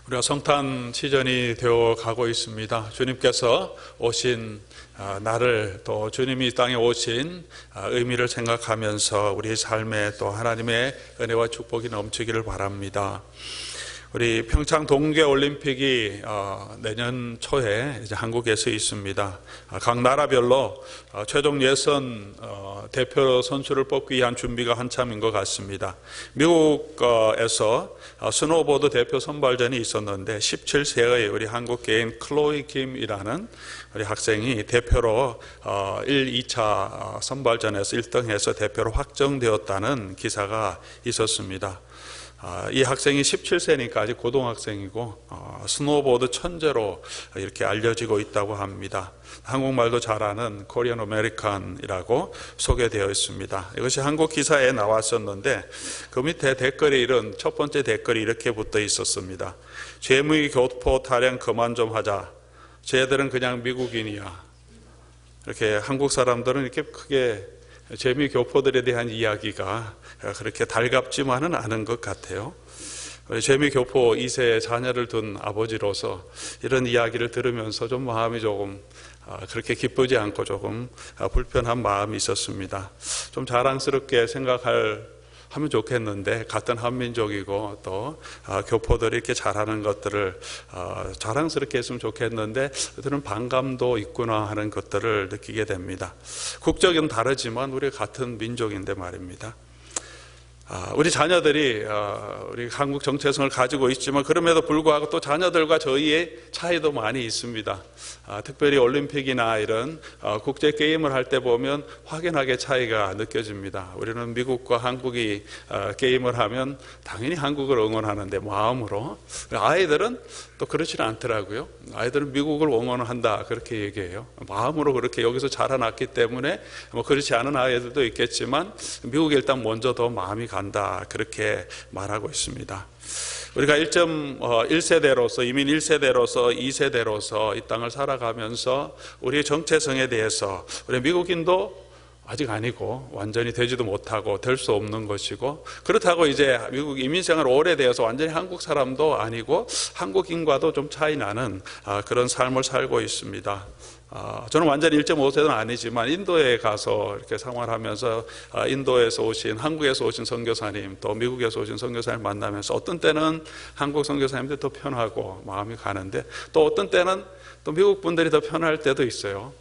우리가 성탄 시즌이 되어 가고 있습니다. 주님께서 오신 나를, 또 주님이 이 땅에 오신 의미를 생각하면서 우리의 삶에 또 하나님의 은혜와 축복이 넘치기를 바랍니다. 우리 평창 동계올림픽이 내년 초에 이제 한국에서 있습니다. 각 나라별로 최종 예선 대표 선수를 뽑기 위한 준비가 한참인 것 같습니다. 미국에서 스노우보드 대표 선발전이 있었는데 17세의 우리 한국 개인 클로이 김이라는 우리 학생이 대표로 1, 2차 선발전에서 1등해서 대표로 확정되었다는 기사가 있었습니다. 이 학생이 17세니까 아직 고등학생이고 스노보드 천재로 이렇게 알려지고 있다고 합니다. 한국말도 잘하는 코리안 아메리칸이라고 소개되어 있습니다. 이것이 한국 기사에 나왔었는데 그 밑에 댓글이 첫 번째 댓글이 이렇게 붙어 있었습니다. 재무의 교포 타령 그만 좀 하자. 쟤들은 그냥 미국인이야. 이렇게 한국 사람들은 이렇게 크게 재미 교포들에 대한 이야기가 그렇게 달갑지만은 않은 것 같아요. 재미 교포 2세의 자녀를 둔 아버지로서 이런 이야기를 들으면서 좀 마음이 조금 그렇게 기쁘지 않고 조금 불편한 마음이 있었습니다. 좀 자랑스럽게 하면 좋겠는데 같은 한민족이고 또 교포들이 이렇게 잘하는 것들을 자랑스럽게 했으면 좋겠는데 그들은 반감도 있구나 하는 것들을 느끼게 됩니다. 국적은 다르지만 우리 같은 민족인데 말입니다. 우리 자녀들이 우리 한국 정체성을 가지고 있지만 그럼에도 불구하고 또 자녀들과 저희의 차이도 많이 있습니다. 특별히 올림픽이나 이런 국제 게임을 할 때 보면 확연하게 차이가 느껴집니다. 우리는 미국과 한국이 게임을 하면 당연히 한국을 응원하는데 마음으로, 아이들은 또 그렇지는 않더라고요. 아이들은 미국을 응원한다 그렇게 얘기해요. 마음으로 그렇게 여기서 자라났기 때문에 그렇지 않은 아이들도 있겠지만 미국에 일단 먼저 더 마음이 간다 그렇게 말하고 있습니다. 우리가 1세대로서 이민 1세대로서 2세대로서 이 땅을 살아가면서 우리의 정체성에 대해서 우리 미국인도 아직 아니고 완전히 되지도 못하고 될 수 없는 것이고, 그렇다고 이제 미국 이민생활 오래되어서 완전히 한국 사람도 아니고 한국인과도 좀 차이 나는 그런 삶을 살고 있습니다. 저는 완전히 1.5세는 아니지만 인도에 가서 이렇게 생활하면서 인도에서 오신, 한국에서 오신 선교사님, 또 미국에서 오신 선교사님 만나면서 어떤 때는 한국 선교사님들이 더 편하고 마음이 가는데 또 어떤 때는 또 미국 분들이 더 편할 때도 있어요.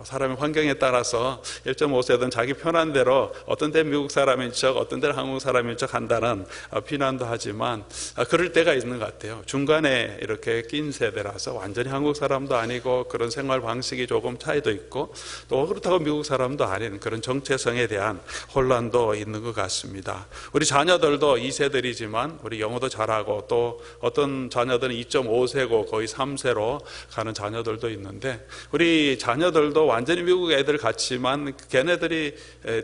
사람의 환경에 따라서 1.5세든 자기 편한 대로 어떤 때는 미국 사람인 척, 어떤 때는 한국 사람인 척 한다는 비난도 하지만 그럴 때가 있는 것 같아요. 중간에 이렇게 낀 세대라서 완전히 한국 사람도 아니고 그런 생활 방식이 조금 차이도 있고 또 그렇다고 미국 사람도 아닌 그런 정체성에 대한 혼란도 있는 것 같습니다. 우리 자녀들도 2세들이지만 우리 영어도 잘하고 또 어떤 자녀들은 2.5세고 거의 3세로 가는 자녀들도 있는데 우리 자녀들도 완전히 미국 애들 같지만 걔네들이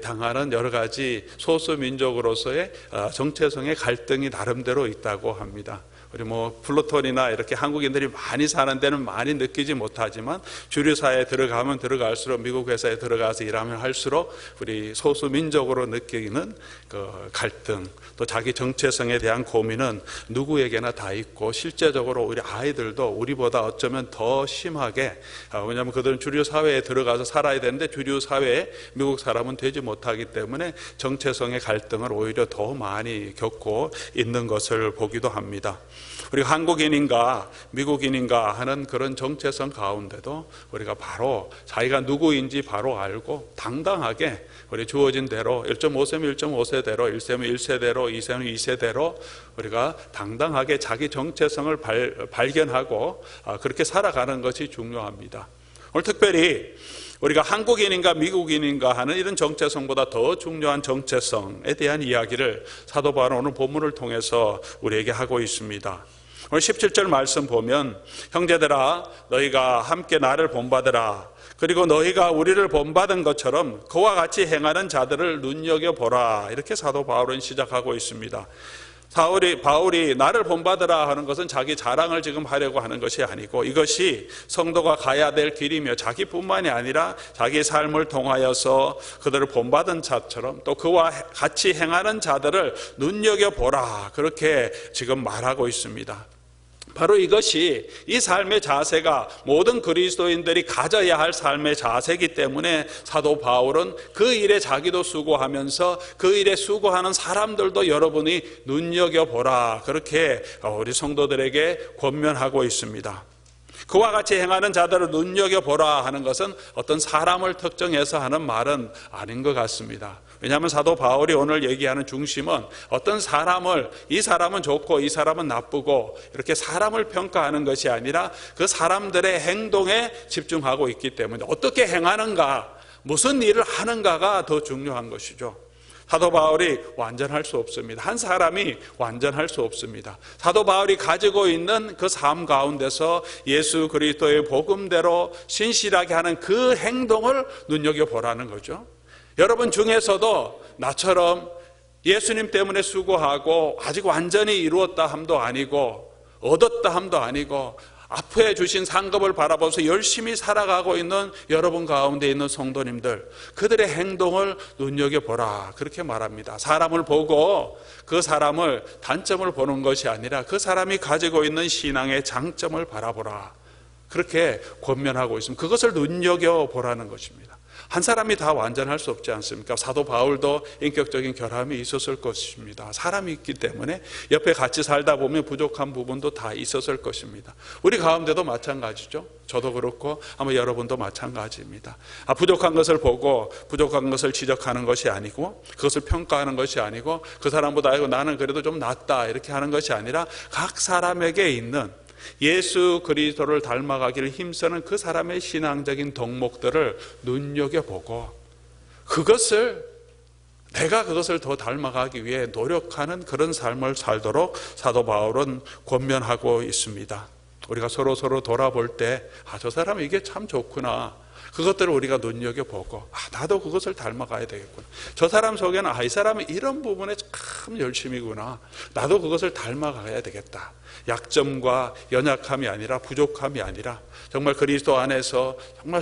당하는 여러 가지 소수 민족으로서의 정체성의 갈등이 나름대로 있다고 합니다. 우리 플루톤이나 이렇게 한국인들이 많이 사는 데는 많이 느끼지 못하지만 주류 사회에 들어가면 들어갈수록, 미국 회사에 들어가서 일하면 할수록 우리 소수 민족으로 느끼는 그 갈등, 또 자기 정체성에 대한 고민은 누구에게나 다 있고 실제적으로 우리 아이들도 우리보다 어쩌면 더 심하게, 왜냐하면 그들은 주류 사회에 들어가서 살아야 되는데 주류 사회에 미국 사람은 되지 못하기 때문에 정체성의 갈등을 오히려 더 많이 겪고 있는 것을 보기도 합니다. 우리가 한국인인가 미국인인가 하는 그런 정체성 가운데도 우리가 바로 자기가 누구인지 바로 알고 당당하게 우리 주어진 대로 1.5세면 1.5세대로, 1세면 1세대로, 2세면 2세대로 우리가 당당하게 자기 정체성을 발견하고 그렇게 살아가는 것이 중요합니다. 오늘 특별히 우리가 한국인인가 미국인인가 하는 이런 정체성보다 더 중요한 정체성에 대한 이야기를 사도 바울은 오늘 본문을 통해서 우리에게 하고 있습니다. 오늘 17절 말씀 보면 형제들아 너희가 함께 나를 본받으라. 그리고 너희가 우리를 본받은 것처럼 그와 같이 행하는 자들을 눈여겨보라. 이렇게 사도 바울은 시작하고 있습니다. 바울이 나를 본받으라 하는 것은 자기 자랑을 지금 하려고 하는 것이 아니고 이것이 성도가 가야 될 길이며 자기뿐만이 아니라 자기 삶을 통하여서 그들을 본받은 자처럼 또 그와 같이 행하는 자들을 눈여겨보라. 그렇게 지금 말하고 있습니다. 바로 이것이 이 삶의 자세가 모든 그리스도인들이 가져야 할 삶의 자세이기 때문에 사도 바울은 그 일에 자기도 수고하면서 그 일에 수고하는 사람들도 여러분이 눈여겨보라, 그렇게 우리 성도들에게 권면하고 있습니다. 그와 같이 행하는 자들을 눈여겨보라 하는 것은 어떤 사람을 특정해서 하는 말은 아닌 것 같습니다. 왜냐하면 사도 바울이 오늘 얘기하는 중심은 어떤 사람을, 이 사람은 좋고 이 사람은 나쁘고 이렇게 사람을 평가하는 것이 아니라 그 사람들의 행동에 집중하고 있기 때문에 어떻게 행하는가, 무슨 일을 하는가가 더 중요한 것이죠. 사도 바울이 완전할 수 없습니다. 한 사람이 완전할 수 없습니다. 사도 바울이 가지고 있는 그 삶 가운데서 예수 그리스도의 복음대로 신실하게 하는 그 행동을 눈여겨보라는 거죠. 여러분 중에서도 나처럼 예수님 때문에 수고하고 아직 완전히 이루었다 함도 아니고 얻었다 함도 아니고 앞에 주신 상급을 바라보면서 열심히 살아가고 있는 여러분 가운데 있는 성도님들, 그들의 행동을 눈여겨보라, 그렇게 말합니다. 사람을 보고 그 사람을 단점을 보는 것이 아니라 그 사람이 가지고 있는 신앙의 장점을 바라보라, 그렇게 권면하고 있습니다. 그것을 눈여겨보라는 것입니다. 한 사람이 다 완전할 수 없지 않습니까? 사도 바울도 인격적인 결함이 있었을 것입니다. 사람이 있기 때문에 옆에 같이 살다 보면 부족한 부분도 다 있었을 것입니다. 우리 가운데도 마찬가지죠. 저도 그렇고 아마 여러분도 마찬가지입니다. 부족한 것을 보고 부족한 것을 지적하는 것이 아니고, 그것을 평가하는 것이 아니고, 그 사람보다 나는 그래도 좀 낫다 이렇게 하는 것이 아니라 각 사람에게 있는 예수 그리스도를 닮아가기를 힘쓰는 그 사람의 신앙적인 덕목들을 눈여겨보고 내가 그것을 더 닮아가기 위해 노력하는 그런 삶을 살도록 사도 바울은 권면하고 있습니다. 우리가 서로 돌아볼 때 저 사람 이게 참 좋구나, 그것들을 우리가 눈여겨보고 나도 그것을 닮아가야 되겠구나. 저 사람 속에는 이 사람은 이런 부분에 참 열심이구나, 나도 그것을 닮아가야 되겠다. 약점과 연약함이 아니라, 부족함이 아니라 정말 그리스도 안에서 정말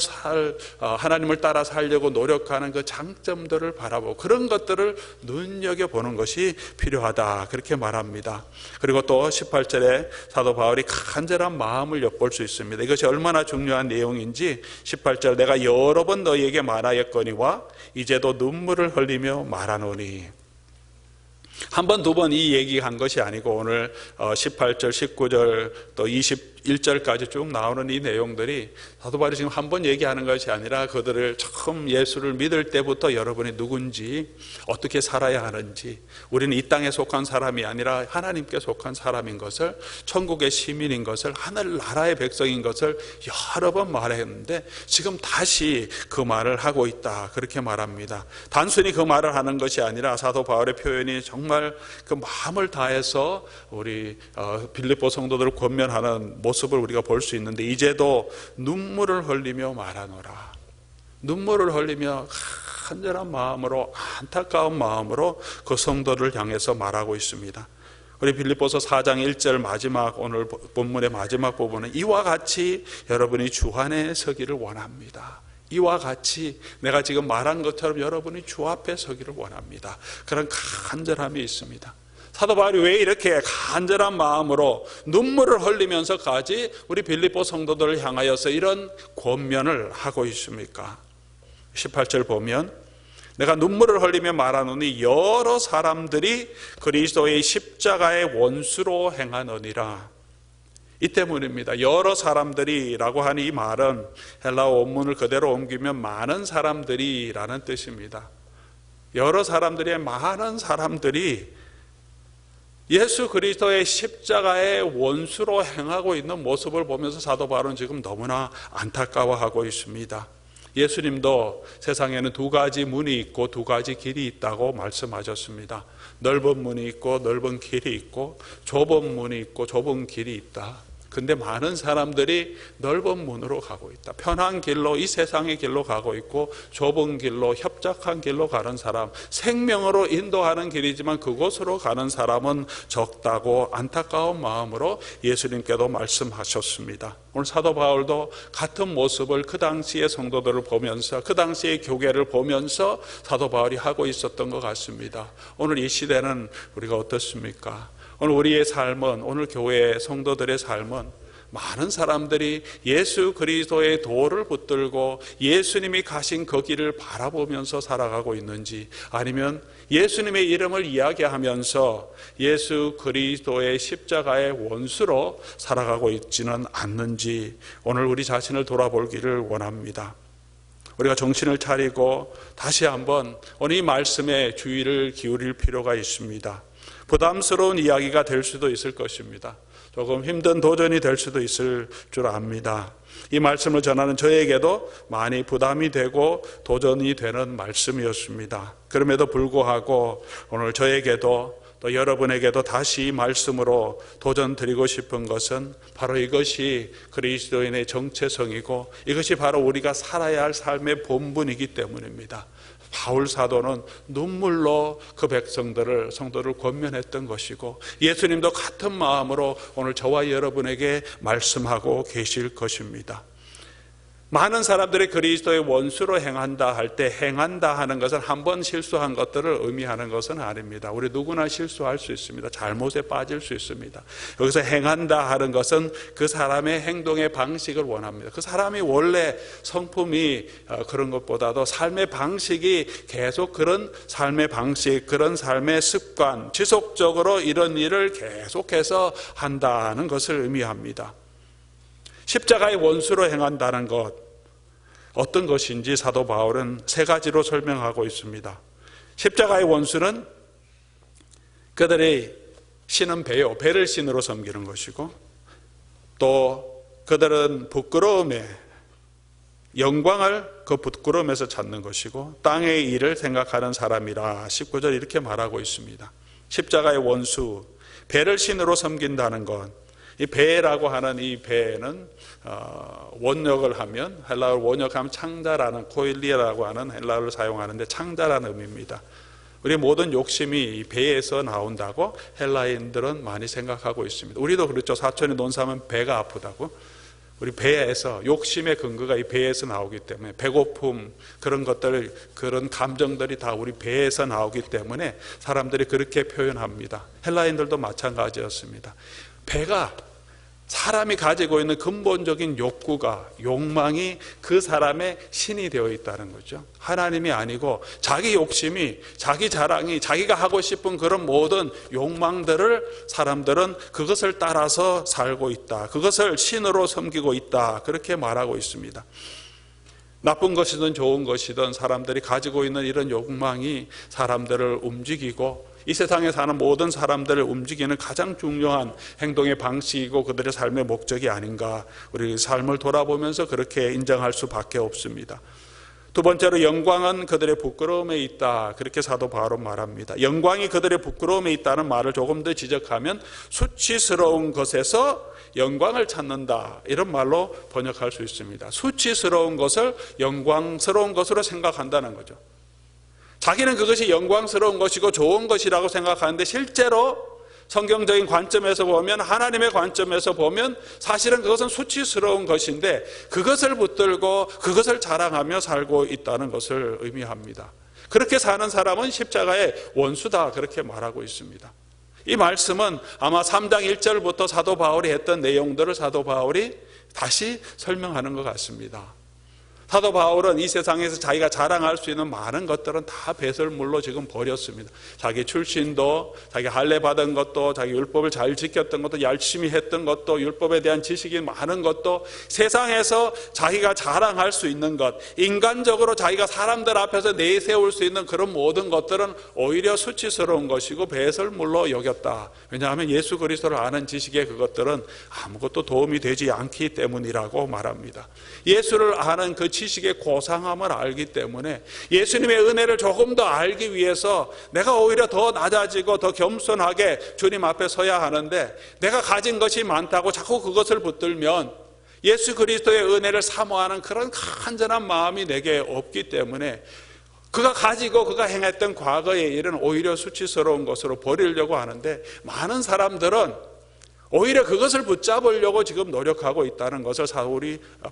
하나님을 따라 살려고 노력하는 그 장점들을 바라보고 그런 것들을 눈여겨보는 것이 필요하다, 그렇게 말합니다. 그리고 또 18절에 사도 바울이 간절한 마음을 엿볼 수 있습니다. 이것이 얼마나 중요한 내용인지 18절, 내가 여러 번 너희에게 말하였거니와 이제도 눈물을 흘리며 말하노니. 한 번, 두 번 이 얘기한 것이 아니고 오늘 18절, 19절 또 21절까지 쭉 나오는 이 내용들이 사도 바울이 지금 한 번 얘기하는 것이 아니라 그들을 처음 예수를 믿을 때부터 여러분이 누군지, 어떻게 살아야 하는지, 우리는 이 땅에 속한 사람이 아니라 하나님께 속한 사람인 것을, 천국의 시민인 것을, 하늘나라의 백성인 것을 여러 번 말했는데 지금 다시 그 말을 하고 있다, 그렇게 말합니다. 단순히 그 말을 하는 것이 아니라 사도 바울의 표현이 정말 그 마음을 다해서 우리 빌립보 성도들을 권면하는 모습을 우리가 볼 수 있는데, 이제도 눈물을 흘리며 말하노라. 눈물을 흘리며 간절한 마음으로, 안타까운 마음으로 그 성도를 향해서 말하고 있습니다. 우리 빌립보서 4장 1절 마지막, 오늘 본문의 마지막 부분은 이와 같이 여러분이 주 안에 서기를 원합니다. 이와 같이 내가 지금 말한 것처럼 여러분이 주 앞에 서기를 원합니다. 그런 간절함이 있습니다. 사도 바울이 왜 이렇게 간절한 마음으로 눈물을 흘리면서까지 우리 빌립보 성도들을 향하여서 이런 권면을 하고 있습니까? 18절 보면 내가 눈물을 흘리며 말하노니 여러 사람들이 그리스도의 십자가의 원수로 행하느니라. 이 때문입니다. 여러 사람들이라고 하는 이 말은 헬라어 원문을 그대로 옮기면 많은 사람들이라는 뜻입니다. 여러 사람들이, 많은 사람들이 예수 그리스도의 십자가의 원수로 행하고 있는 모습을 보면서 사도 바울은 지금 너무나 안타까워하고 있습니다. 예수님도 세상에는 두 가지 문이 있고 두 가지 길이 있다고 말씀하셨습니다. 넓은 문이 있고 넓은 길이 있고, 좁은 문이 있고 좁은 길이 있다. 근데 많은 사람들이 넓은 문으로 가고 있다. 편한 길로, 이 세상의 길로 가고 있고, 좁은 길로, 협착한 길로 가는 사람, 생명으로 인도하는 길이지만 그곳으로 가는 사람은 적다고 안타까운 마음으로 예수님께도 말씀하셨습니다. 오늘 사도 바울도 같은 모습을 그 당시의 성도들을 보면서, 그 당시의 교회를 보면서 사도 바울이 하고 있었던 것 같습니다. 오늘 이 시대는 우리가 어떻습니까? 오늘 우리의 삶은, 오늘 교회 성도들의 삶은 많은 사람들이 예수 그리스도의 도를 붙들고 예수님이 가신 그 길을 바라보면서 살아가고 있는지, 아니면 예수님의 이름을 이야기하면서 예수 그리스도의 십자가의 원수로 살아가고 있지는 않는지 오늘 우리 자신을 돌아보기를 원합니다. 우리가 정신을 차리고 다시 한번 오늘 이 말씀에 주의를 기울일 필요가 있습니다. 부담스러운 이야기가 될 수도 있을 것입니다. 조금 힘든 도전이 될 수도 있을 줄 압니다. 이 말씀을 전하는 저에게도 많이 부담이 되고 도전이 되는 말씀이었습니다. 그럼에도 불구하고 오늘 저에게도 또 여러분에게도 다시 이 말씀으로 도전 드리고 싶은 것은 바로 이것이 그리스도인의 정체성이고 이것이 바로 우리가 살아야 할 삶의 본분이기 때문입니다. 바울 사도는 눈물로 그 백성들을, 성도를 권면했던 것이고 예수님도 같은 마음으로 오늘 저와 여러분에게 말씀하고 계실 것입니다. 많은 사람들이 그리스도의 원수로 행한다 할 때 행한다 하는 것은 한 번 실수한 것들을 의미하는 것은 아닙니다. 우리 누구나 실수할 수 있습니다. 잘못에 빠질 수 있습니다. 여기서 행한다 하는 것은 그 사람의 행동의 방식을 원합니다. 그 사람이 원래 성품이 그런 것보다도 삶의 방식이 계속 그런 삶의 방식, 그런 삶의 습관, 지속적으로 이런 일을 계속해서 한다는 것을 의미합니다. 십자가의 원수로 행한다는 것, 어떤 것인지 사도 바울은 세 가지로 설명하고 있습니다. 십자가의 원수는 그들이 신은 배요, 배를 신으로 섬기는 것이고, 또 그들은 부끄러움에, 영광을 그 부끄러움에서 찾는 것이고, 땅의 일을 생각하는 사람이라 19절 이렇게 말하고 있습니다. 십자가의 원수, 배를 신으로 섬긴다는 것, 이 배라고 하는 이 배는 원역을 하면, 헬라어를 원역하면 창자라는, 코일리아라고 하는 헬라어를 사용하는데 창자라는 의미입니다. 우리 모든 욕심이 이 배에서 나온다고 헬라인들은 많이 생각하고 있습니다. 우리도 그렇죠. 사촌이 논사하면 배가 아프다고. 우리 배에서, 욕심의 근거가 이 배에서 나오기 때문에, 배고픔, 그런 것들, 그런 감정들이 다 우리 배에서 나오기 때문에 사람들이 그렇게 표현합니다. 헬라인들도 마찬가지였습니다. 배가, 사람이 가지고 있는 근본적인 욕구가, 욕망이 그 사람의 신이 되어 있다는 거죠. 하나님이 아니고 자기 욕심이, 자기 자랑이, 자기가 하고 싶은 그런 모든 욕망들을 사람들은 그것을 따라서 살고 있다, 그것을 신으로 섬기고 있다, 그렇게 말하고 있습니다. 나쁜 것이든 좋은 것이든 사람들이 가지고 있는 이런 욕망이 사람들을 움직이고 이 세상에 사는 모든 사람들을 움직이는 가장 중요한 행동의 방식이고 그들의 삶의 목적이 아닌가, 우리 삶을 돌아보면서 그렇게 인정할 수밖에 없습니다. 두 번째로, 영광은 그들의 부끄러움에 있다, 그렇게 사도 바울은 말합니다. 영광이 그들의 부끄러움에 있다는 말을 조금 더 지적하면 수치스러운 것에서 영광을 찾는다, 이런 말로 번역할 수 있습니다. 수치스러운 것을 영광스러운 것으로 생각한다는 거죠. 자기는 그것이 영광스러운 것이고 좋은 것이라고 생각하는데 실제로 성경적인 관점에서 보면, 하나님의 관점에서 보면 사실은 그것은 수치스러운 것인데 그것을 붙들고 그것을 자랑하며 살고 있다는 것을 의미합니다. 그렇게 사는 사람은 십자가의 원수다, 그렇게 말하고 있습니다. 이 말씀은 아마 3장 1절부터 사도 바울이 했던 내용들을 사도 바울이 다시 설명하는 것 같습니다. 사도 바울은 이 세상에서 자기가 자랑할 수 있는 많은 것들은 다 배설물로 지금 버렸습니다. 자기 출신도, 자기 할례 받은 것도, 자기 율법을 잘 지켰던 것도, 열심히 했던 것도, 율법에 대한 지식이 많은 것도, 세상에서 자기가 자랑할 수 있는 것, 인간적으로 자기가 사람들 앞에서 내세울 수 있는 그런 모든 것들은 오히려 수치스러운 것이고 배설물로 여겼다. 왜냐하면 예수 그리스도를 아는 지식의 그것들은 아무것도 도움이 되지 않기 때문이라고 말합니다. 예수를 아는 그 지식의 고상함을 알기 때문에, 예수님의 은혜를 조금 더 알기 위해서 내가 오히려 더 낮아지고 더 겸손하게 주님 앞에 서야 하는데, 내가 가진 것이 많다고 자꾸 그것을 붙들면 예수 그리스도의 은혜를 사모하는 그런 간절한 마음이 내게 없기 때문에 그가 가지고 그가 행했던 과거의 일은 오히려 수치스러운 것으로 버리려고 하는데, 많은 사람들은 오히려 그것을 붙잡으려고 지금 노력하고 있다는 것을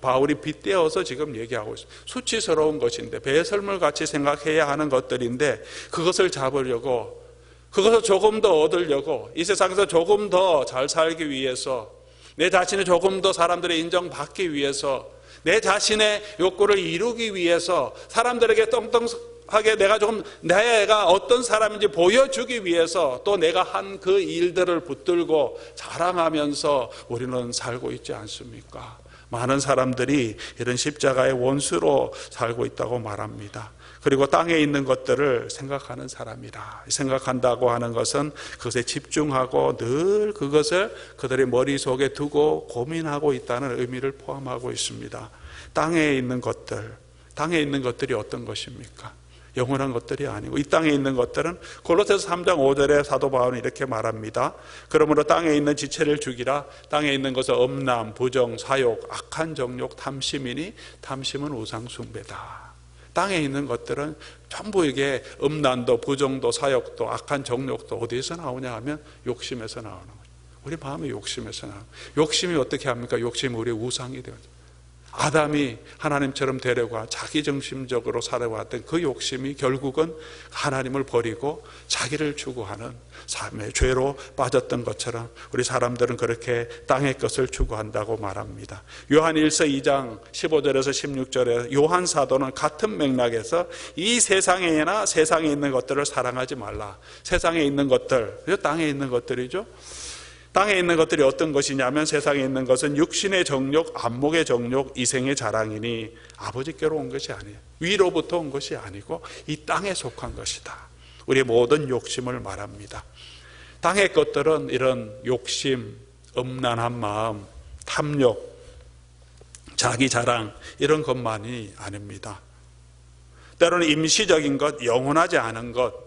바울이 빗대어서 지금 얘기하고 있습니다. 수치스러운 것인데, 배설물 같이 생각해야 하는 것들인데 그것을 잡으려고 그것을 조금 더 얻으려고, 이 세상에서 조금 더 잘 살기 위해서, 내 자신을 조금 더 사람들의 인정받기 위해서, 내 자신의 욕구를 이루기 위해서, 사람들에게 떵떵하게 내가 어떤 사람인지 보여주기 위해서 또 내가 한 그 일들을 붙들고 자랑하면서 우리는 살고 있지 않습니까? 많은 사람들이 이런 십자가의 원수로 살고 있다고 말합니다. 그리고 땅에 있는 것들을 생각하는 사람이라. 생각한다고 하는 것은 그것에 집중하고 늘 그것을 그들의 머릿속에 두고 고민하고 있다는 의미를 포함하고 있습니다. 땅에 있는 것들이 어떤 것입니까? 영원한 것들이 아니고, 이 땅에 있는 것들은 골로새서 3장 5절에 사도 바울은 이렇게 말합니다. 그러므로 땅에 있는 지체를 죽이라. 땅에 있는 것은 음란, 부정, 사욕, 악한 정욕, 탐심이니 탐심은 우상 숭배다. 땅에 있는 것들은 전부 이게 음란도, 부정도, 사욕도, 악한 정욕도 어디에서 나오냐 하면 욕심에서 나오는 거죠. 우리 마음의 욕심에서 나오는 거죠. 욕심이 어떻게 합니까? 욕심이 우리의 우상이 되죠. 아담이 하나님처럼 되려고 자기중심적으로 살아왔던 그 욕심이 결국은 하나님을 버리고 자기를 추구하는 삶의 죄로 빠졌던 것처럼 우리 사람들은 그렇게 땅의 것을 추구한다고 말합니다. 요한 1서 2장 15절에서 16절에 요한 사도는 같은 맥락에서 이 세상에나 세상에 있는 것들을 사랑하지 말라. 세상에 있는 것들, 땅에 있는 것들이죠. 땅에 있는 것들이 어떤 것이냐면, 세상에 있는 것은 육신의 정욕, 안목의 정욕, 이생의 자랑이니 아버지께로 온 것이 아니에요. 위로부터 온 것이 아니고 이 땅에 속한 것이다. 우리의 모든 욕심을 말합니다. 땅의 것들은 이런 욕심, 음란한 마음, 탐욕, 자기 자랑, 이런 것만이 아닙니다. 때로는 임시적인 것, 영원하지 않은 것,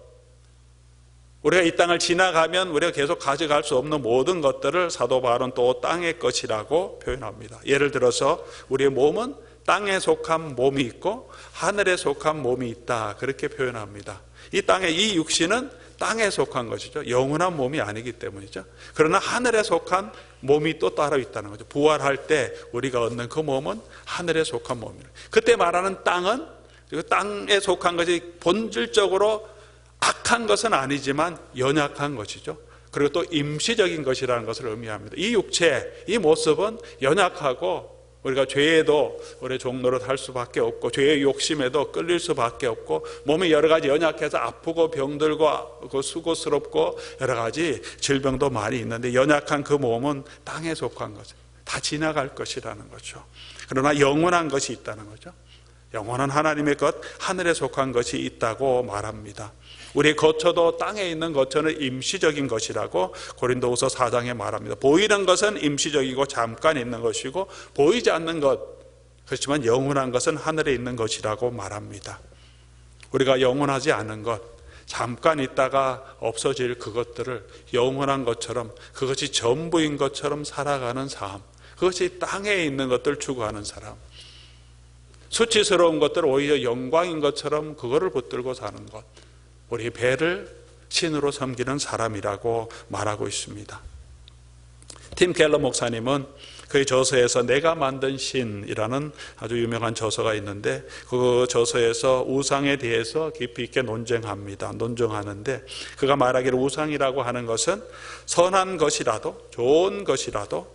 우리가 이 땅을 지나가면 우리가 계속 가져갈 수 없는 모든 것들을 사도 바울은 또 땅의 것이라고 표현합니다. 예를 들어서 우리의 몸은 땅에 속한 몸이 있고 하늘에 속한 몸이 있다, 그렇게 표현합니다. 이 땅의 이 육신은 땅에 속한 것이죠. 영원한 몸이 아니기 때문이죠. 그러나 하늘에 속한 몸이 또 따로 있다는 거죠. 부활할 때 우리가 얻는 그 몸은 하늘에 속한 몸이에요. 그때 말하는 땅은, 땅에 속한 것이 본질적으로 악한 것은 아니지만 연약한 것이죠. 그리고 또 임시적인 것이라는 것을 의미합니다. 이 육체, 이 모습은 연약하고 우리가 죄에도 우리 종노릇 할 수밖에 없고 죄의 욕심에도 끌릴 수밖에 없고 몸이 여러 가지 연약해서 아프고 병들고 수고스럽고 여러 가지 질병도 많이 있는데, 연약한 그 몸은 땅에 속한 거죠. 다 지나갈 것이라는 거죠. 그러나 영원한 것이 있다는 거죠. 영원한 하나님의 것, 하늘에 속한 것이 있다고 말합니다. 우리의 거처도 땅에 있는 거처는 임시적인 것이라고 고린도후서 4장에 말합니다. 보이는 것은 임시적이고 잠깐 있는 것이고 보이지 않는 것, 그렇지만 영원한 것은 하늘에 있는 것이라고 말합니다. 우리가 영원하지 않은 것, 잠깐 있다가 없어질 그것들을 영원한 것처럼, 그것이 전부인 것처럼 살아가는 삶, 그것이 땅에 있는 것들 추구하는 사람, 수치스러운 것들 오히려 영광인 것처럼 그거를 붙들고 사는 것, 우리 배를 신으로 섬기는 사람이라고 말하고 있습니다. 팀 켈러 목사님은 그의 저서에서 내가 만든 신이라는 아주 유명한 저서가 있는데, 그 저서에서 우상에 대해서 깊이 있게 논증하는데, 그가 말하기를 우상이라고 하는 것은 선한 것이라도, 좋은 것이라도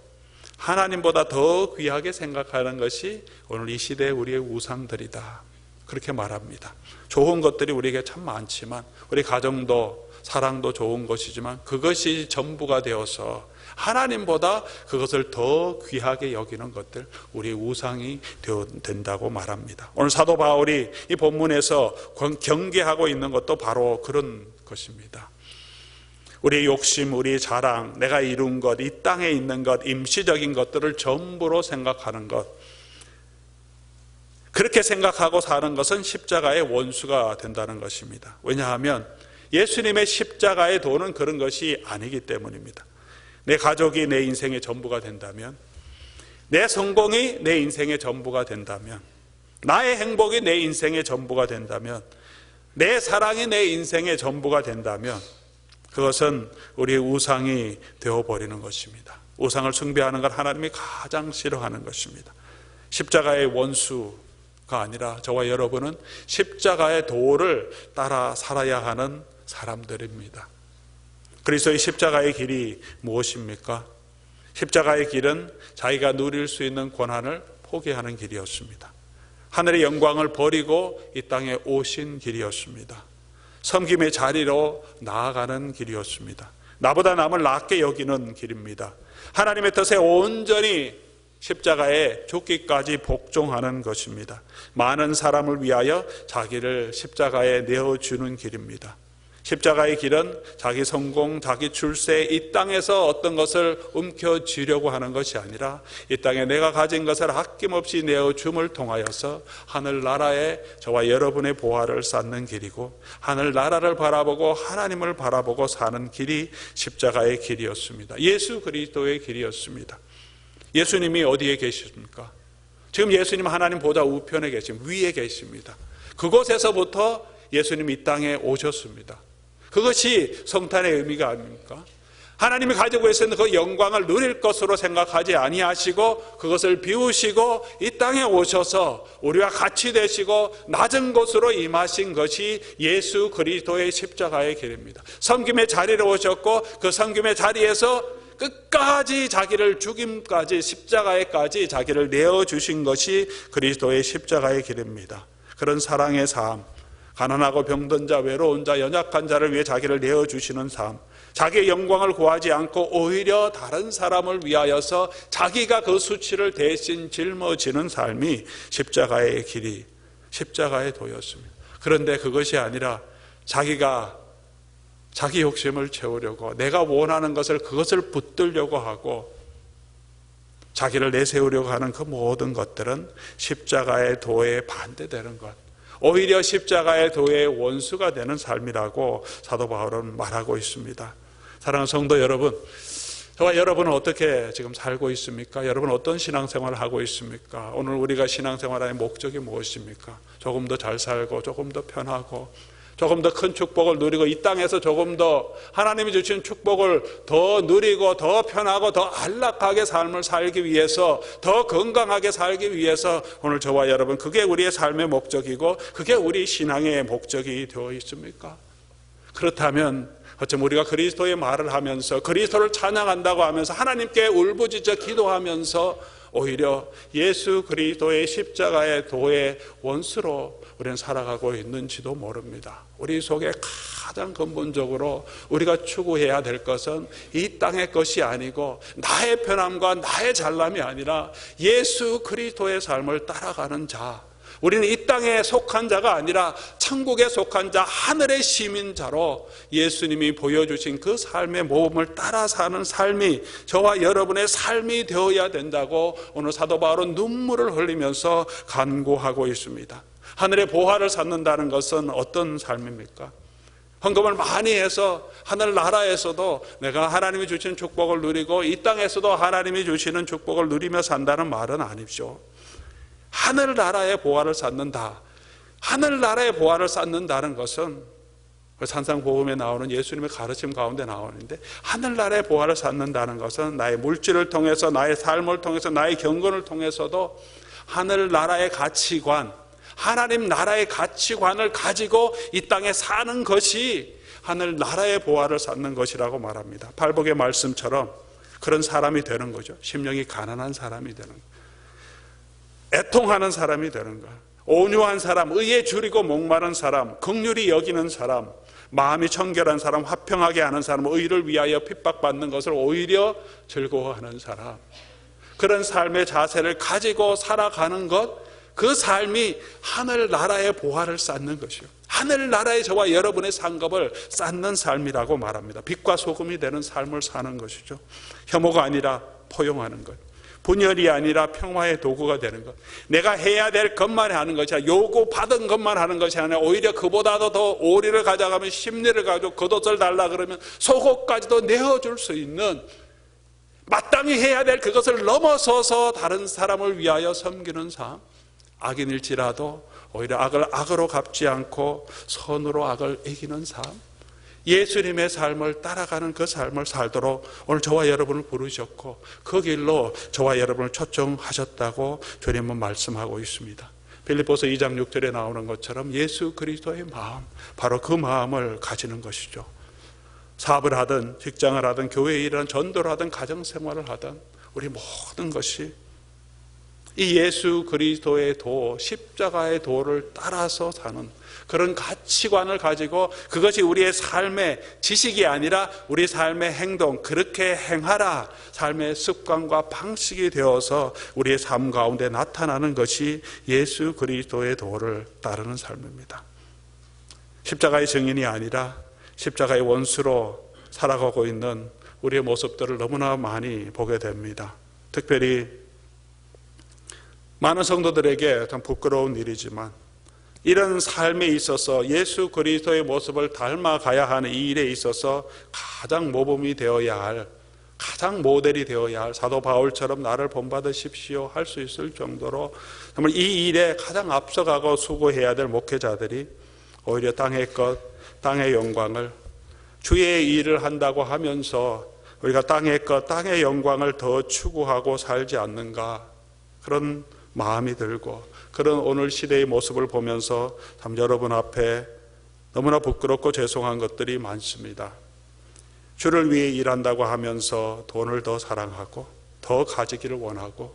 하나님보다 더 귀하게 생각하는 것이 오늘 이 시대의 우리의 우상들이다, 그렇게 말합니다. 좋은 것들이 우리에게 참 많지만, 우리 가정도 사랑도 좋은 것이지만 그것이 전부가 되어서 하나님보다 그것을 더 귀하게 여기는 것들, 우리의 우상이 된다고 말합니다. 오늘 사도 바울이 이 본문에서 경계하고 있는 것도 바로 그런 것입니다. 우리의 욕심, 우리의 자랑, 내가 이룬 것, 이 땅에 있는 것, 임시적인 것들을 전부로 생각하는 것, 그렇게 생각하고 사는 것은 십자가의 원수가 된다는 것입니다. 왜냐하면 예수님의 십자가의 도는 그런 것이 아니기 때문입니다. 내 가족이 내 인생의 전부가 된다면, 내 성공이 내 인생의 전부가 된다면, 나의 행복이 내 인생의 전부가 된다면, 내 사랑이 내 인생의 전부가 된다면 그것은 우리의 우상이 되어버리는 것입니다. 우상을 숭배하는 건 하나님이 가장 싫어하는 것입니다. 십자가의 원수가 아니라 저와 여러분은 십자가의 도를 따라 살아야 하는 사람들입니다. 그리스도의 십자가의 길이 무엇입니까? 십자가의 길은 자기가 누릴 수 있는 권한을 포기하는 길이었습니다. 하늘의 영광을 버리고 이 땅에 오신 길이었습니다. 섬김의 자리로 나아가는 길이었습니다. 나보다 남을 낮게 여기는 길입니다. 하나님의 뜻에 온전히 십자가에 죽기까지 복종하는 것입니다. 많은 사람을 위하여 자기를 십자가에 내어주는 길입니다. 십자가의 길은 자기 성공, 자기 출세, 이 땅에서 어떤 것을 움켜쥐려고 하는 것이 아니라 이 땅에 내가 가진 것을 아낌없이 내어줌을 통하여서 하늘나라에 저와 여러분의 보화를 쌓는 길이고, 하늘나라를 바라보고 하나님을 바라보고 사는 길이 십자가의 길이었습니다. 예수 그리스도의 길이었습니다. 예수님이 어디에 계십니까? 지금 예수님 하나님 보좌 우편에 계십니다. 위에 계십니다. 그곳에서부터 예수님이 이 땅에 오셨습니다. 그것이 성탄의 의미가 아닙니까? 하나님이 가지고 계시는 그 영광을 누릴 것으로 생각하지 아니하시고 그것을 비우시고 이 땅에 오셔서 우리와 같이 되시고 낮은 곳으로 임하신 것이 예수 그리스도의 십자가의 길입니다. 섬김의 자리로 오셨고 그 섬김의 자리에서 끝까지 자기를 죽임까지, 십자가에까지 자기를 내어주신 것이 그리스도의 십자가의 길입니다. 그런 사랑의 삶, 가난하고 병든 자, 외로운 자, 연약한 자를 위해 자기를 내어주시는 삶, 자기의 영광을 구하지 않고 오히려 다른 사람을 위하여서 자기가 그 수치를 대신 짊어지는 삶이 십자가의 길이, 십자가의 도였습니다. 그런데 그것이 아니라 자기가 자기 욕심을 채우려고, 내가 원하는 것을 그것을 붙들려고 하고 자기를 내세우려고 하는 그 모든 것들은 십자가의 도에 반대되는 것, 오히려 십자가의 도의 원수가 되는 삶이라고 사도 바울은 말하고 있습니다. 사랑하는 성도 여러분, 저와 여러분은 어떻게 지금 살고 있습니까? 여러분 어떤 신앙생활을 하고 있습니까? 오늘 우리가 신앙생활의 목적이 무엇입니까? 조금 더 잘 살고, 조금 더 편하고, 조금 더 큰 축복을 누리고, 이 땅에서 조금 더 하나님이 주신 축복을 더 누리고 더 편하고 더 안락하게 삶을 살기 위해서, 더 건강하게 살기 위해서 오늘 저와 여러분, 그게 우리의 삶의 목적이고 그게 우리 신앙의 목적이 되어 있습니까? 그렇다면 어쩜 우리가 그리스도의 말을 하면서 그리스도를 찬양한다고 하면서 하나님께 울부짖어 기도하면서 오히려 예수 그리스도의 십자가의 도의 원수로 우리는 살아가고 있는지도 모릅니다. 우리 속에 가장 근본적으로 우리가 추구해야 될 것은 이 땅의 것이 아니고 나의 편함과 나의 잘남이 아니라 예수 그리스도의 삶을 따라가는 자, 우리는 이 땅에 속한 자가 아니라 천국에 속한 자, 하늘의 시민자로 예수님이 보여주신 그 삶의 모범을 따라 사는 삶이 저와 여러분의 삶이 되어야 된다고 오늘 사도 바울은 눈물을 흘리면서 간구하고 있습니다. 하늘의 보화를 쌓는다는 것은 어떤 삶입니까? 헌금을 많이 해서 하늘나라에서도 내가 하나님이 주신 축복을 누리고 이 땅에서도 하나님이 주시는 축복을 누리며 산다는 말은 아니죠. 하늘나라의 보화를 쌓는다. 하늘나라의 보화를 쌓는다는 것은 산상복음에 나오는 예수님의 가르침 가운데 나오는데, 하늘나라의 보화를 쌓는다는 것은 나의 물질을 통해서, 나의 삶을 통해서, 나의 경건을 통해서도 하늘나라의 가치관, 하나님 나라의 가치관을 가지고 이 땅에 사는 것이 하늘나라의 보화를 쌓는 것이라고 말합니다. 팔복의 말씀처럼 그런 사람이 되는 거죠. 심령이 가난한 사람이 되는 거예요. 애통하는 사람이 되는 거예요. 온유한 사람, 의에 줄이고 목마른 사람, 긍휼히 여기는 사람, 마음이 청결한 사람, 화평하게 하는 사람, 의를 위하여 핍박받는 것을 오히려 즐거워하는 사람, 그런 삶의 자세를 가지고 살아가는 것, 그 삶이 하늘나라의 보화를 쌓는 것이요, 하늘나라의 저와 여러분의 상급을 쌓는 삶이라고 말합니다. 빛과 소금이 되는 삶을 사는 것이죠. 혐오가 아니라 포용하는 것, 분열이 아니라 평화의 도구가 되는 것, 내가 해야 될 것만 하는 것이 아니라 요구받은 것만 하는 것이 아니라 오히려 그보다도 더 오리를 가져가면 심리를 가지고 겉옷을 달라 그러면 속옷까지도 내어줄 수 있는, 마땅히 해야 될 그것을 넘어서서 다른 사람을 위하여 섬기는 삶, 악인일지라도 오히려 악을 악으로 갚지 않고 선으로 악을 이기는 삶, 예수님의 삶을 따라가는 그 삶을 살도록 오늘 저와 여러분을 부르셨고 그 길로 저와 여러분을 초청하셨다고 주님은 말씀하고 있습니다. 빌립보서 2장 6절에 나오는 것처럼 예수 그리스도의 마음, 바로 그 마음을 가지는 것이죠. 사업을 하든 직장을 하든 교회 일을 하든 전도를 하든 가정생활을 하든 우리 모든 것이 이 예수 그리스도의 도, 십자가의 도를 따라서 사는 그런 가치관을 가지고 그것이 우리의 삶의 지식이 아니라 우리 삶의 행동, 그렇게 행하라, 삶의 습관과 방식이 되어서 우리의 삶 가운데 나타나는 것이 예수 그리스도의 도를 따르는 삶입니다. 십자가의 증인이 아니라 십자가의 원수로 살아가고 있는 우리의 모습들을 너무나 많이 보게 됩니다. 특별히 많은 성도들에게 참 부끄러운 일이지만 이런 삶에 있어서 예수 그리스도의 모습을 닮아가야 하는 이 일에 있어서 가장 모범이 되어야 할, 가장 모델이 되어야 할 사도 바울처럼 나를 본받으십시오 할 수 있을 정도로 정말 이 일에 가장 앞서가고 수고해야 될 목회자들이 오히려 땅의 것, 땅의 영광을, 주의 일을 한다고 하면서 우리가 땅의 것, 땅의 영광을 더 추구하고 살지 않는가, 그런 마음이 들고 그런 오늘 시대의 모습을 보면서 참 여러분 앞에 너무나 부끄럽고 죄송한 것들이 많습니다. 주를 위해 일한다고 하면서 돈을 더 사랑하고 더 가지기를 원하고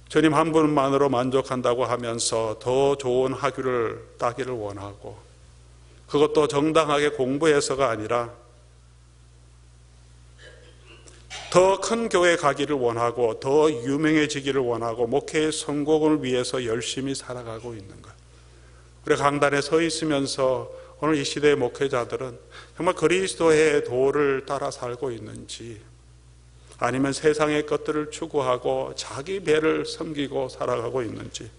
주님 한 분만으로 만족한다고 하면서 더 좋은 학위를 따기를 원하고, 그것도 정당하게 공부해서가 아니라 더 큰 교회 가기를 원하고 더 유명해지기를 원하고 목회의 성공을 위해서 열심히 살아가고 있는 것. 우리 강단에 서 있으면서 오늘 이 시대의 목회자들은 정말 그리스도의 도를 따라 살고 있는지, 아니면 세상의 것들을 추구하고 자기 배를 섬기고 살아가고 있는지,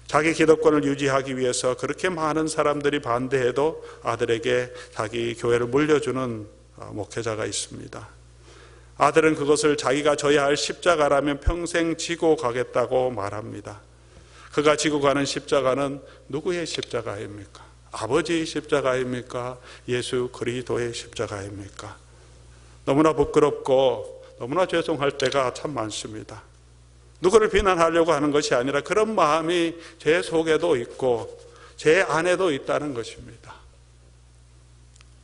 자기 기득권을 유지하기 위해서 그렇게 많은 사람들이 반대해도 아들에게 자기 교회를 물려주는 목회자가 있습니다. 아들은 그것을 자기가 져야 할 십자가라면 평생 지고 가겠다고 말합니다. 그가 지고 가는 십자가는 누구의 십자가입니까? 아버지의 십자가입니까? 예수 그리스도의 십자가입니까? 너무나 부끄럽고 너무나 죄송할 때가 참 많습니다. 누구를 비난하려고 하는 것이 아니라 그런 마음이 제 속에도 있고 제 안에도 있다는 것입니다.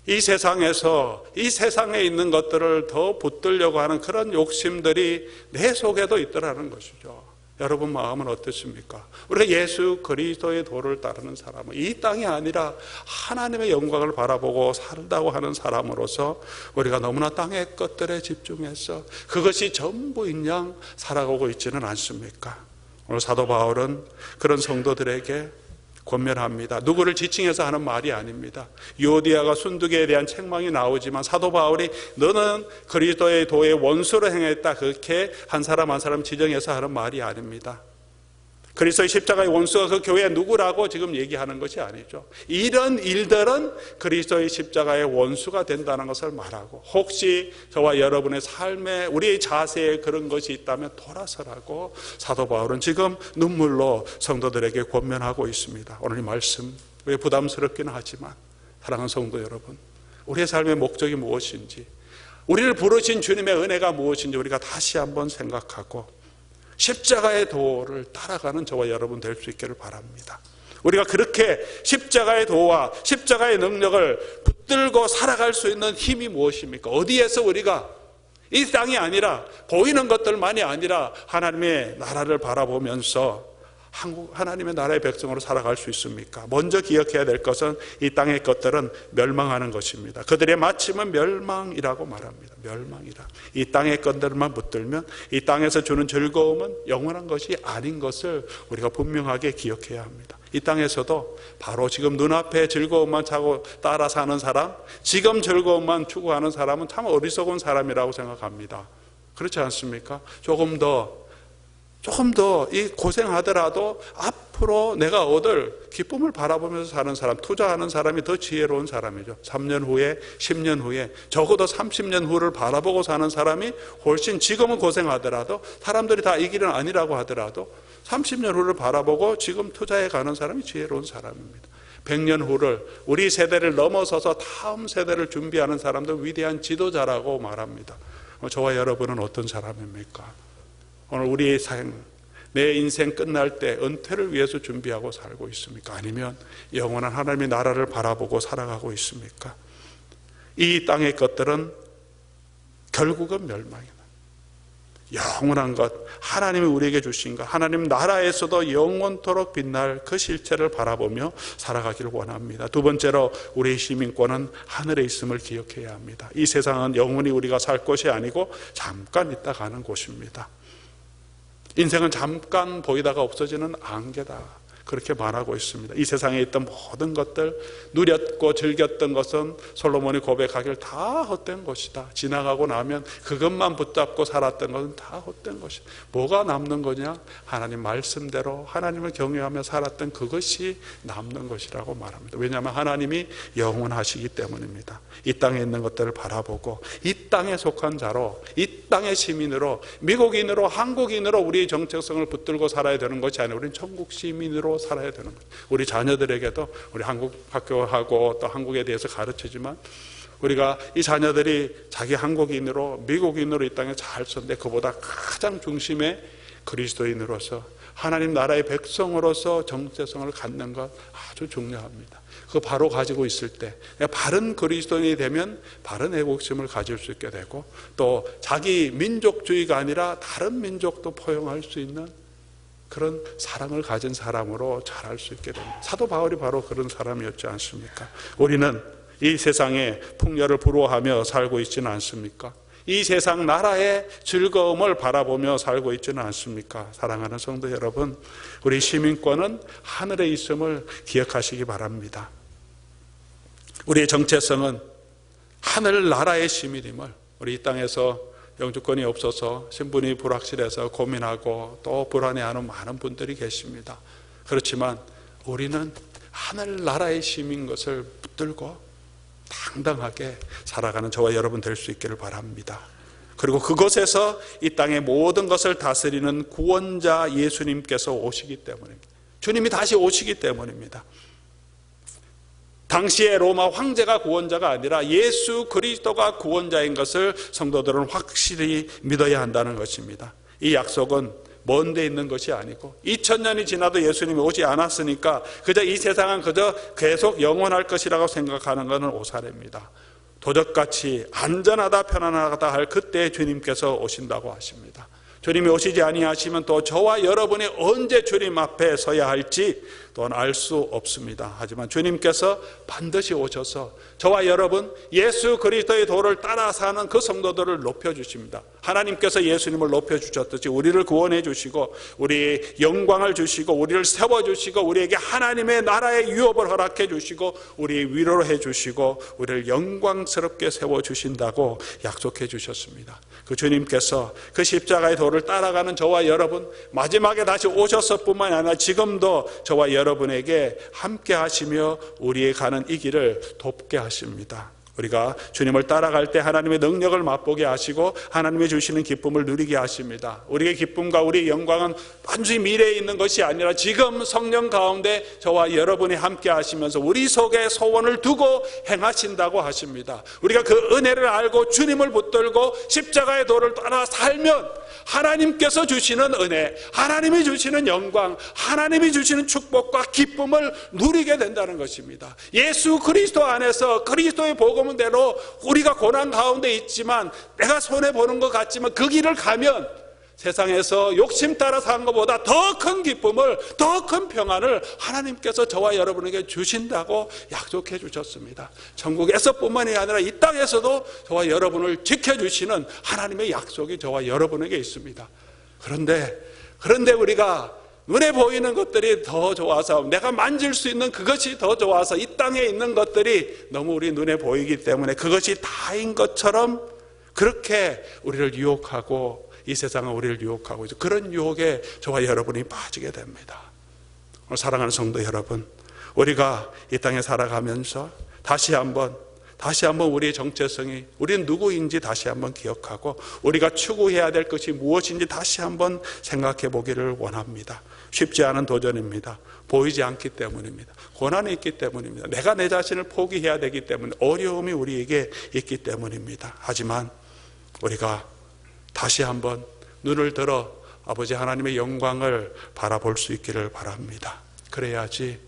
이 세상에서 이 세상에 있는 것들을 더 붙들려고 하는 그런 욕심들이 내 속에도 있더라는 것이죠. 여러분 마음은 어떻습니까? 우리가 예수 그리스도의 도를 따르는 사람은 이 땅이 아니라 하나님의 영광을 바라보고 살다고 하는 사람으로서 우리가 너무나 땅의 것들에 집중해서 그것이 전부인 양 살아가고 있지는 않습니까? 오늘 사도 바울은 그런 성도들에게 권면합니다. 누구를 지칭해서 하는 말이 아닙니다. 유오디아가 순두개에 대한 책망이 나오지만 사도 바울이 너는 그리스도의 도의 원수로 행했다, 그렇게 한 사람 한 사람 지정해서 하는 말이 아닙니다. 그리스도의 십자가의 원수가 그 교회 누구라고 지금 얘기하는 것이 아니죠. 이런 일들은 그리스도의 십자가의 원수가 된다는 것을 말하고, 혹시 저와 여러분의 삶에 우리의 자세에 그런 것이 있다면 돌아서라고 사도 바울은 지금 눈물로 성도들에게 권면하고 있습니다. 오늘 이 말씀 왜 부담스럽기는 하지만 사랑하는 성도 여러분, 우리의 삶의 목적이 무엇인지, 우리를 부르신 주님의 은혜가 무엇인지 우리가 다시 한번 생각하고 십자가의 도를 따라가는 저와 여러분 될 수 있기를 바랍니다. 우리가 그렇게 십자가의 도와 십자가의 능력을 붙들고 살아갈 수 있는 힘이 무엇입니까? 어디에서 우리가 이 땅이 아니라 보이는 것들만이 아니라 하나님의 나라를 바라보면서 하나님의 나라의 백성으로 살아갈 수 있습니까? 먼저 기억해야 될 것은 이 땅의 것들은 멸망하는 것입니다. 그들의 마침은 멸망이라고 말합니다. 멸망이라. 이 땅의 것들만 붙들면 이 땅에서 주는 즐거움은 영원한 것이 아닌 것을 우리가 분명하게 기억해야 합니다. 이 땅에서도 바로 지금 눈앞에 즐거움만 차고 따라 사는 사람, 지금 즐거움만 추구하는 사람은 참 어리석은 사람이라고 생각합니다. 그렇지 않습니까? 조금 더 이 고생하더라도 앞으로 내가 얻을 기쁨을 바라보면서 사는 사람, 투자하는 사람이 더 지혜로운 사람이죠. 3년 후에, 10년 후에, 적어도 30년 후를 바라보고 사는 사람이 훨씬, 지금은 고생하더라도 사람들이 다 이 길은 아니라고 하더라도 30년 후를 바라보고 지금 투자해 가는 사람이 지혜로운 사람입니다. 100년 후를, 우리 세대를 넘어서서 다음 세대를 준비하는 사람들 위대한 지도자라고 말합니다. 저와 여러분은 어떤 사람입니까? 오늘 우리의 삶, 내 인생 끝날 때 은퇴를 위해서 준비하고 살고 있습니까? 아니면 영원한 하나님의 나라를 바라보고 살아가고 있습니까? 이 땅의 것들은 결국은 멸망이다. 영원한 것, 하나님이 우리에게 주신 것, 하나님 나라에서도 영원토록 빛날 그 실체를 바라보며 살아가기를 원합니다. 두 번째로 우리의 시민권은 하늘에 있음을 기억해야 합니다. 이 세상은 영원히 우리가 살 곳이 아니고 잠깐 있다 가는 곳입니다. 인생은 잠깐 보이다가 없어지는 안개다, 그렇게 말하고 있습니다. 이 세상에 있던 모든 것들, 누렸고 즐겼던 것은 솔로몬이 고백하길 다 헛된 것이다. 지나가고 나면 그것만 붙잡고 살았던 것은 다 헛된 것이다. 뭐가 남는 거냐? 하나님 말씀대로 하나님을 경외하며 살았던 그것이 남는 것이라고 말합니다. 왜냐하면 하나님이 영원하시기 때문입니다. 이 땅에 있는 것들을 바라보고 이 땅에 속한 자로, 이 땅의 시민으로, 미국인으로, 한국인으로 우리의 정체성을 붙들고 살아야 되는 것이 아니라 우리는 천국 시민으로 살아야 되는 거예요. 우리 자녀들에게도 우리 한국 학교하고 또 한국에 대해서 가르치지만 우리가 이 자녀들이 자기 한국인으로, 미국인으로 이 땅에 잘 썼는데 그보다 가장 중심에 그리스도인으로서 하나님 나라의 백성으로서 정체성을 갖는 것 아주 중요합니다. 그거 바로 가지고 있을 때 바른 그리스도인이 되면 바른 애국심을 가질 수 있게 되고 또 자기 민족주의가 아니라 다른 민족도 포용할 수 있는 그런 사랑을 가진 사람으로 자랄 수 있게 됩니다. 사도 바울이 바로 그런 사람이었지 않습니까? 우리는 이 세상의 풍요를 부러워하며 살고 있지는 않습니까? 이 세상 나라의 즐거움을 바라보며 살고 있지는 않습니까? 사랑하는 성도 여러분, 우리 시민권은 하늘에 있음을 기억하시기 바랍니다. 우리의 정체성은 하늘나라의 시민임을, 우리 이 땅에서 영주권이 없어서 신분이 불확실해서 고민하고 또 불안해하는 많은 분들이 계십니다. 그렇지만 우리는 하늘나라의 시민인 것을 붙들고 당당하게 살아가는 저와 여러분 될 수 있기를 바랍니다. 그리고 그곳에서 이 땅의 모든 것을 다스리는 구원자 예수님께서 오시기 때문입니다. 주님이 다시 오시기 때문입니다. 당시에 로마 황제가 구원자가 아니라 예수 그리스도가 구원자인 것을 성도들은 확실히 믿어야 한다는 것입니다. 이 약속은 먼 데 있는 것이 아니고 2000년이 지나도 예수님이 오지 않았으니까 그저 이 세상은 그저 계속 영원할 것이라고 생각하는 것은 오산입니다. 도적같이 안전하다 편안하다 할 그때 주님께서 오신다고 하십니다. 주님이 오시지 아니하시면 또 저와 여러분이 언제 주님 앞에 서야 할지 또한 알 수 없습니다. 하지만 주님께서 반드시 오셔서 저와 여러분 예수 그리스도의 도를 따라 사는 그 성도들을 높여주십니다. 하나님께서 예수님을 높여주셨듯이 우리를 구원해 주시고 우리의 영광을 주시고 우리를 세워주시고 우리에게 하나님의 나라의 유업을 허락해 주시고 우리의 위로를 해 주시고 우리를 영광스럽게 세워주신다고 약속해 주셨습니다. 그 주님께서 그 십자가의 도를 따라가는 저와 여러분 마지막에 다시 오셨을 뿐만 아니라 지금도 저와 여러분에게 함께 하시며 우리의 가는 이 길을 돕게 하십니다. 우리가 주님을 따라갈 때 하나님의 능력을 맛보게 하시고 하나님이 주시는 기쁨을 누리게 하십니다. 우리의 기쁨과 우리의 영광은 단지 미래에 있는 것이 아니라 지금 성령 가운데 저와 여러분이 함께 하시면서 우리 속에 소원을 두고 행하신다고 하십니다. 우리가 그 은혜를 알고 주님을 붙들고 십자가의 도를 따라 살면 하나님께서 주시는 은혜, 하나님이 주시는 영광, 하나님이 주시는 축복과 기쁨을 누리게 된다는 것입니다. 예수 그리스도 안에서 그리스도의 복음대로 우리가 고난 가운데 있지만 내가 손해보는 것 같지만 그 길을 가면 세상에서 욕심 따라 사는 것보다 더 큰 기쁨을, 더 큰 평안을 하나님께서 저와 여러분에게 주신다고 약속해 주셨습니다. 천국에서뿐만이 아니라 이 땅에서도 저와 여러분을 지켜주시는 하나님의 약속이 저와 여러분에게 있습니다. 그런데 우리가 눈에 보이는 것들이 더 좋아서 내가 만질 수 있는 그것이 더 좋아서 이 땅에 있는 것들이 너무 우리 눈에 보이기 때문에 그것이 다인 것처럼 그렇게 우리를 유혹하고 이 세상은 우리를 유혹하고 있죠. 그런 유혹에 저와 여러분이 빠지게 됩니다. 사랑하는 성도 여러분, 우리가 이 땅에 살아가면서 다시 한번 우리의 정체성이 우리는 누구인지 다시 한번 기억하고 우리가 추구해야 될 것이 무엇인지 다시 한번 생각해 보기를 원합니다. 쉽지 않은 도전입니다. 보이지 않기 때문입니다. 고난이 있기 때문입니다. 내가 내 자신을 포기해야 되기 때문에 어려움이 우리에게 있기 때문입니다. 하지만 우리가 다시 한번 눈을 들어 아버지 하나님의 영광을 바라볼 수 있기를 바랍니다. 그래야지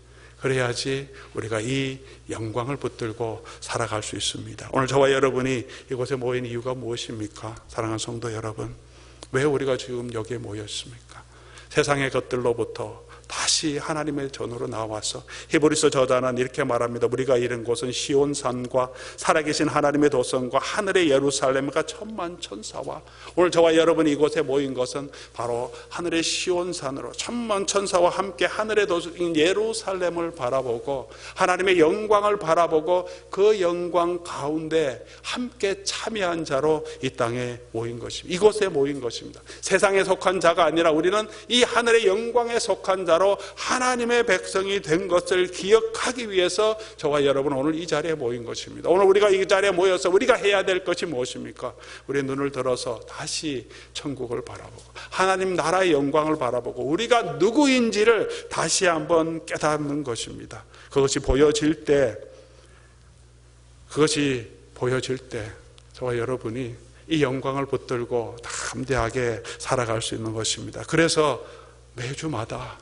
그래야지 우리가 이 영광을 붙들고 살아갈 수 있습니다. 오늘 저와 여러분이 이곳에 모인 이유가 무엇입니까? 사랑하는 성도 여러분, 왜 우리가 지금 여기에 모였습니까? 세상의 것들로부터 다시 하나님의 전으로 나와서 히브리서 저자는 이렇게 말합니다. 우리가 이른 곳은 시온산과 살아계신 하나님의 도성과 하늘의 예루살렘과 천만천사와, 오늘 저와 여러분이 이곳에 모인 것은 바로 하늘의 시온산으로 천만천사와 함께 하늘의 도성인 예루살렘을 바라보고 하나님의 영광을 바라보고 그 영광 가운데 함께 참여한 자로 이 땅에 모인 것입니다. 이곳에 모인 것입니다. 세상에 속한 자가 아니라 우리는 이 하늘의 영광에 속한 자로 하나님의 백성이 된 것을 기억하기 위해서 저와 여러분 오늘 이 자리에 모인 것입니다. 오늘 우리가 이 자리에 모여서 우리가 해야 될 것이 무엇입니까? 우리의 눈을 들어서 다시 천국을 바라보고 하나님 나라의 영광을 바라보고 우리가 누구인지를 다시 한번 깨닫는 것입니다. 그것이 보여질 때 저와 여러분이 이 영광을 붙들고 담대하게 살아갈 수 있는 것입니다. 그래서 매주마다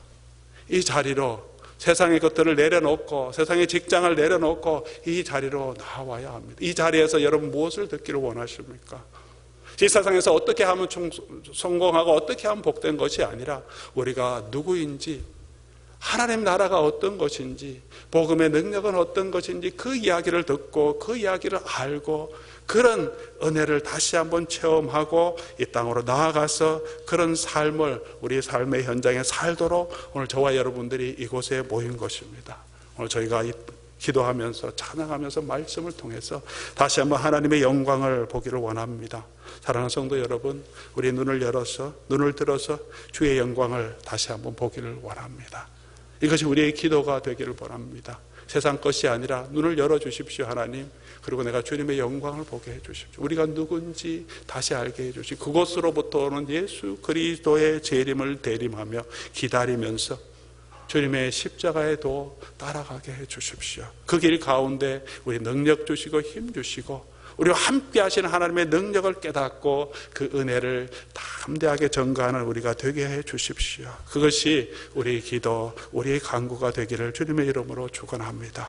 이 자리로 세상의 것들을 내려놓고 세상의 직장을 내려놓고 이 자리로 나와야 합니다. 이 자리에서 여러분 무엇을 듣기를 원하십니까? 이 세상에서 어떻게 하면 성공하고 어떻게 하면 복된 것이 아니라 우리가 누구인지, 하나님 나라가 어떤 것인지, 복음의 능력은 어떤 것인지 그 이야기를 듣고 그 이야기를 알고 그런 은혜를 다시 한번 체험하고 이 땅으로 나아가서 그런 삶을 우리 삶의 현장에 살도록 오늘 저와 여러분들이 이곳에 모인 것입니다. 오늘 저희가 기도하면서 찬양하면서 말씀을 통해서 다시 한번 하나님의 영광을 보기를 원합니다. 사랑하는 성도 여러분, 우리 눈을 들어서 주의 영광을 다시 한번 보기를 원합니다. 이것이 우리의 기도가 되기를 원합니다. 세상 것이 아니라 눈을 열어주십시오 하나님. 그리고 내가 주님의 영광을 보게 해주십시오. 우리가 누군지 다시 알게 해주시고 그곳으로부터 오는 예수 그리스도의 재림을 대림하며 기다리면서 주님의 십자가의 도 따라가게 해주십시오. 그 길 가운데 우리 능력 주시고 힘 주시고 우리와 함께 하시는 하나님의 능력을 깨닫고 그 은혜를 담대하게 전가하는 우리가 되게 해 주십시오. 그것이 우리의 기도, 우리의 간구가 되기를 주님의 이름으로 축원합니다.